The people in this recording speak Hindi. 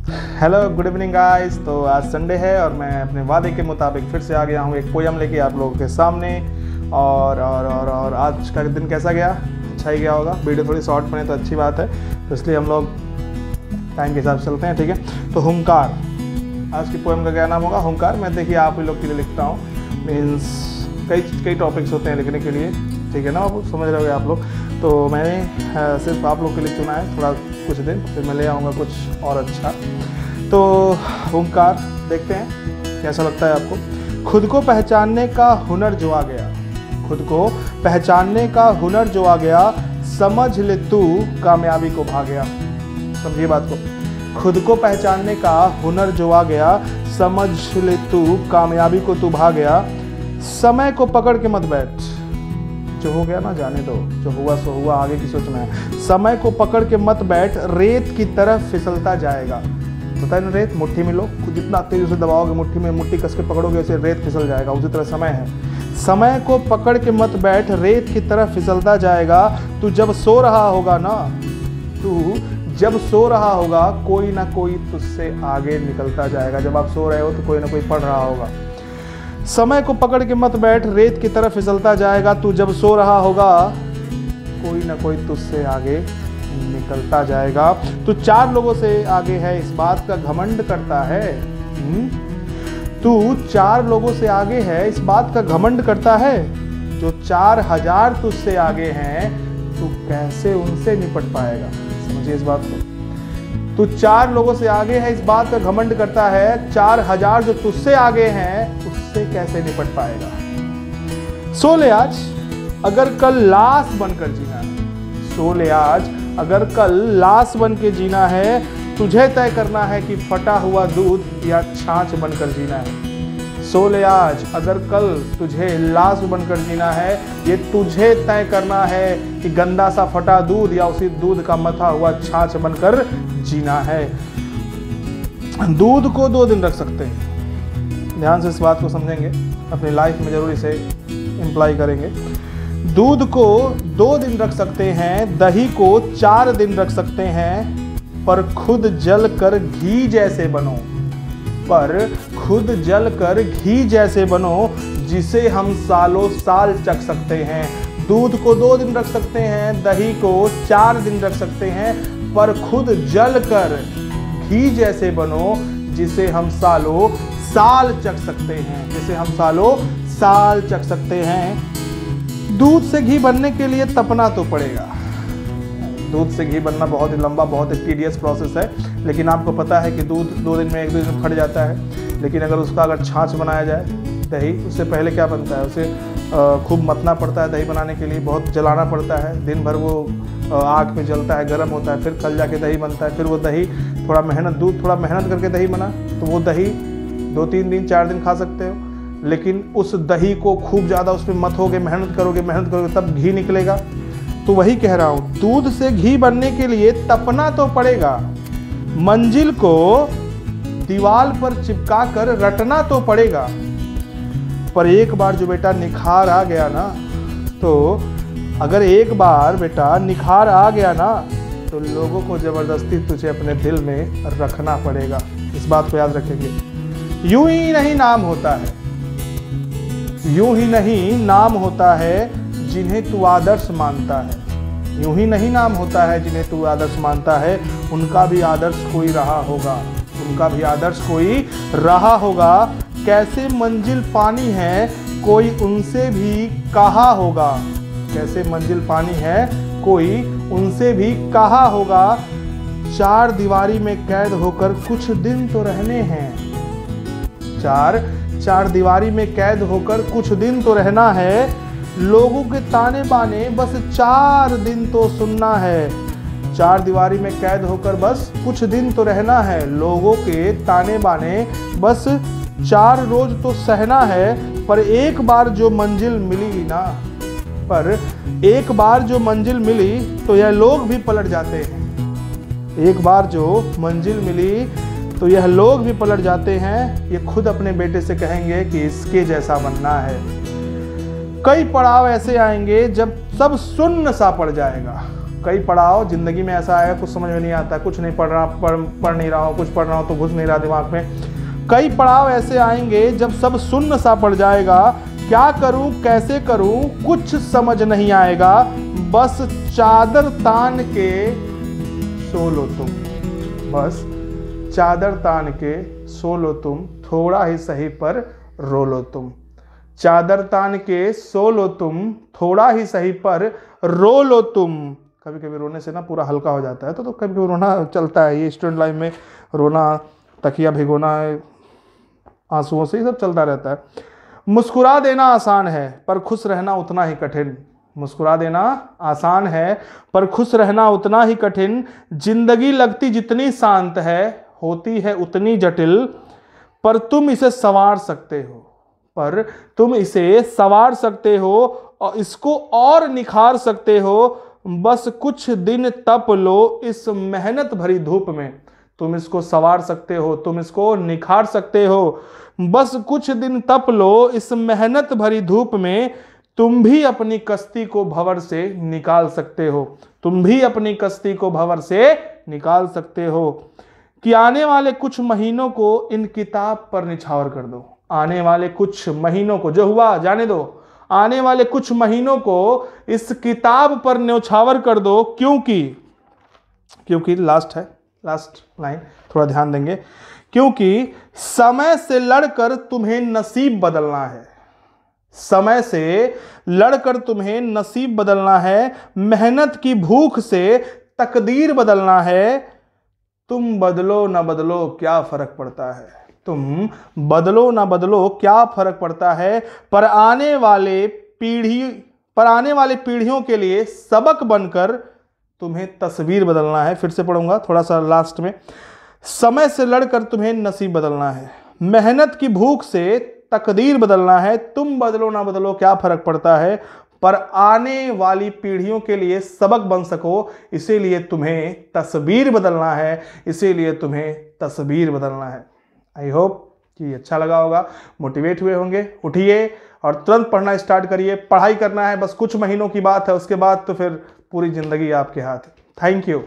Hello good evening guys. तो आज संडे है और मैं अपने वादे के मुताबिक फिर से आ गया हूँ एक पोयम लेके आप लोगों के सामने। और आज का दिन कैसा गया? अच्छा ही गया होगा। वीडियो थोड़ी शॉर्ट बने तो अच्छी बात है, तो इसलिए हम लोग टाइम के हिसाब से चलते हैं, ठीक है। तो हुंकार, आज की पोयम का क्या नाम होगा? हुंकार। मैं देखिए आप ही लोग के लिए लिखता हूँ, मीन्स कई टॉपिक्स होते हैं लिखने के लिए, ठीक है ना, आप समझ रहे होगे आप लोग। तो मैंने सिर्फ आप लोग के लिए चुना है थोड़ा कुछ दिन, फिर मैं ले आऊँगा कुछ और अच्छा। तो हुंकार देखते हैं कैसा लगता है आपको। खुद को पहचानने का हुनर जो आ गया, खुद को पहचानने का हुनर जो आ गया, समझ ले तू कामयाबी को भा गया। समझिए बात को। खुद को पहचानने का हुनर जो आ गया, समझ ले तू कामयाबी को तू भा गया। समय को पकड़ के मत बैठ, जो हो गया ना जाने दो, जो हुआ सो हुआ, आगे की सोचना है। समय को पकड़ के मत बैठ, रेत की तरफ फिसलता जाएगा। पता है ना, रेत मुट्ठी में लो, जितना तेजी से दबाओगे मुट्ठी में, मुट्ठी कस के पकड़ोगे उसे रेत फिसल जाएगा। उसी तरह समय है। समय को पकड़ के मत बैठ, रेत की तरफ फिसलता जाएगा। तू जब सो रहा होगा ना, तू जब सो रहा होगा, कोई ना कोई तुझसे आगे निकलता जाएगा। जब आप सो रहे हो तो कोई ना कोई पढ़ रहा होगा। समय को पकड़ के मत बैठ, रेत की तरफ फिसलता जाएगा। तू जब सो रहा होगा, कोई ना कोई तुझसे आगे निकलता जाएगा। तू 4 लोगों से आगे है, इस बात का घमंड करता है। तू 4 लोगों से आगे है, इस बात का घमंड करता है। जो 4000 तुझसे आगे हैं, तू कैसे उनसे निपट पाएगा? समझिए इस बात को। तू 4 लोगों से आगे है, इस बात का घमंड करता है। 4000 जो तुझसे आगे हैं, उससे कैसे निपट पाएगा? सो ले आज, अगर कल लाश बनकर जीना है। सो ले आज, अगर कल लाश बन के जीना है। तुझे तय करना है कि फटा हुआ दूध या छाछ बनकर जीना है। सो ले आज, अगर कल तुझे लाश बनकर जीना है। ये तुझे तय करना है कि गंदा सा फटा दूध या उसी दूध का मथा हुआ छाछ बनकर जीना है। दूध को 2 दिन रख सकते हैं, ध्यान से इस बात को समझेंगे, अपनी लाइफ में जरूर इसे इम्प्लाई करेंगे। दूध को 2 दिन रख सकते हैं, दही को 4 दिन रख सकते हैं, पर खुद जल कर घी जैसे बनो। पर खुद जल कर घी जैसे बनो, जिसे हम सालों साल चख सकते हैं। दूध को 2 दिन रख सकते हैं, दही को 4 दिन रख सकते हैं, पर खुद जल कर घी जैसे बनो, जिसे हम सालों साल चख सकते हैं। जिसे हम सालों साल चख सकते हैं। दूध से घी बनने के लिए तपना तो पड़ेगा। दूध से घी बनना बहुत ही लंबा, बहुत ही टीडियस प्रोसेस है, लेकिन आपको पता है कि दूध 2 दिन में 1 दिन में फट जाता है। लेकिन अगर उसका अगर छाछ बनाया जाए, दही, उससे पहले क्या बनता है? उसे खूब मतना पड़ता है। दही बनाने के लिए बहुत जलाना पड़ता है, दिन भर वो आग में जलता है, गर्म होता है, फिर कल जाके दही बनता है। फिर वो दही थोड़ा मेहनत, दूध थोड़ा मेहनत करके दही बना, तो वो दही 2-3 दिन 4 दिन खा सकते हो। लेकिन उस दही को खूब ज़्यादा उसमें मतोगे, मेहनत करोगे तब घी निकलेगा। तो वही कह रहा हूँ, दूध से घी बनने के लिए तपना तो पड़ेगा। मंजिल को दीवार पर चिपका कर रटना तो पड़ेगा। पर एक बार जो बेटा निखार आ गया ना, तो अगर एक बार बेटा निखार आ गया ना, तो लोगों को जबरदस्ती तुझे अपने दिल में रखना पड़ेगा। इस बात को याद रखेंगे। यूं ही नहीं नाम होता है, यूं ही नहीं नाम होता है जिन्हें तू आदर्श मानता है। यूं ही नहीं नाम होता है जिन्हें तू आदर्श मानता है। उनका भी आदर्श कोई रहा होगा, उनका भी आदर्श कोई रहा होगा। कैसे मंजिल पानी है, कोई उनसे भी कहा होगा। कैसे मंजिल पानी है, कोई उनसे भी कहा होगा। 4 दीवारी में कैद होकर कुछ दिन तो रहने हैं। चार दीवारी में कैद होकर कुछ दिन तो रहना है। लोगों के ताने बाने बस 4 दिन तो सुनना है। 4 दीवारी में कैद होकर बस कुछ दिन तो रहना है। लोगों के ताने बाने बस 4 रोज तो सहना है। पर एक बार जो मंजिल मिली ना, पर एक बार जो मंजिल मिली, तो यह लोग भी पलट जाते हैं। एक बार जो मंजिल मिली, तो यह लोग भी पलट जाते हैं। ये खुद अपने बेटे से कहेंगे कि इसके जैसा बनना है। कई पड़ाव ऐसे आएंगे जब सब सुन्न सा पड़ जाएगा। कई पड़ाव जिंदगी में ऐसा आएगा, कुछ समझ में नहीं आता, कुछ नहीं पढ़ नहीं रहा हूँ, कुछ पढ़ रहा हूँ तो घुस नहीं रहा दिमाग में। कई पड़ाव ऐसे आएंगे जब सब सुन्न सा पड़ जाएगा, क्या करूं कैसे करूं कुछ समझ नहीं आएगा, बस चादर तान के सो लो तुम, बस चादर तान के सो लो तुम, थोड़ा ही सही पर रो लो तुम। चादर तान के सो लो तुम, थोड़ा ही सही पर रो लो तुम। कभी कभी रोने से ना पूरा हल्का हो जाता है, तो कभी कभी रोना चलता है, ये स्टूडेंट लाइफ में रोना, तकिया भिगोना, आंसुओं से ही सब चलता रहता है। मुस्कुरा देना आसान है पर खुश रहना उतना ही कठिन। मुस्कुरा देना आसान है पर खुश रहना उतना ही कठिन। जिंदगी लगती जितनी शांत है होती है उतनी जटिल, पर तुम इसे संवार सकते हो, पर तुम इसे संवार सकते हो और इसको और निखार सकते हो। बस कुछ दिन तप लो इस मेहनत भरी धूप में। तुम इसको संवार सकते हो, तुम इसको निखार सकते हो। बस कुछ दिन तप लो इस मेहनत भरी धूप में। तुम भी अपनी कश्ती को भंवर से निकाल सकते हो, तुम भी अपनी कश्ती को भंवर से निकाल सकते हो। कि आने वाले कुछ महीनों को इन किताब पर निछावर कर दो। आने वाले कुछ महीनों को, जो हुआ जाने दो, आने वाले कुछ महीनों को इस किताब पर न्यौछावर कर दो। क्योंकि लास्ट है, लास्ट लाइन थोड़ा ध्यान देंगे। क्योंकि समय से लड़कर तुम्हें नसीब बदलना है, समय से लड़कर तुम्हें नसीब बदलना है। मेहनत की भूख से तकदीर बदलना है। तुम बदलो ना बदलो क्या फर्क पड़ता है, तुम बदलो ना बदलो क्या फर्क पड़ता है। पर आने वाले पीढ़ियों के लिए सबक बनकर तुम्हें तस्वीर बदलना है। फिर से पढ़ूंगा थोड़ा सा लास्ट में। समय से लड़कर तुम्हें नसीब बदलना है, मेहनत की भूख से तकदीर बदलना है। तुम बदलो ना बदलो क्या फर्क पड़ता है, पर आने वाली पीढ़ियों के लिए सबक बन सको, इसीलिए तुम्हें तस्वीर बदलना है, इसीलिए तुम्हें तस्वीर बदलना है। आई होप कि अच्छा लगा होगा, मोटिवेट हुए होंगे। उठिए और तुरंत पढ़ना स्टार्ट करिए। पढ़ाई करना है, बस कुछ महीनों की बात है, उसके बाद तो फिर पूरी जिंदगी आपके हाथ है। Thank you.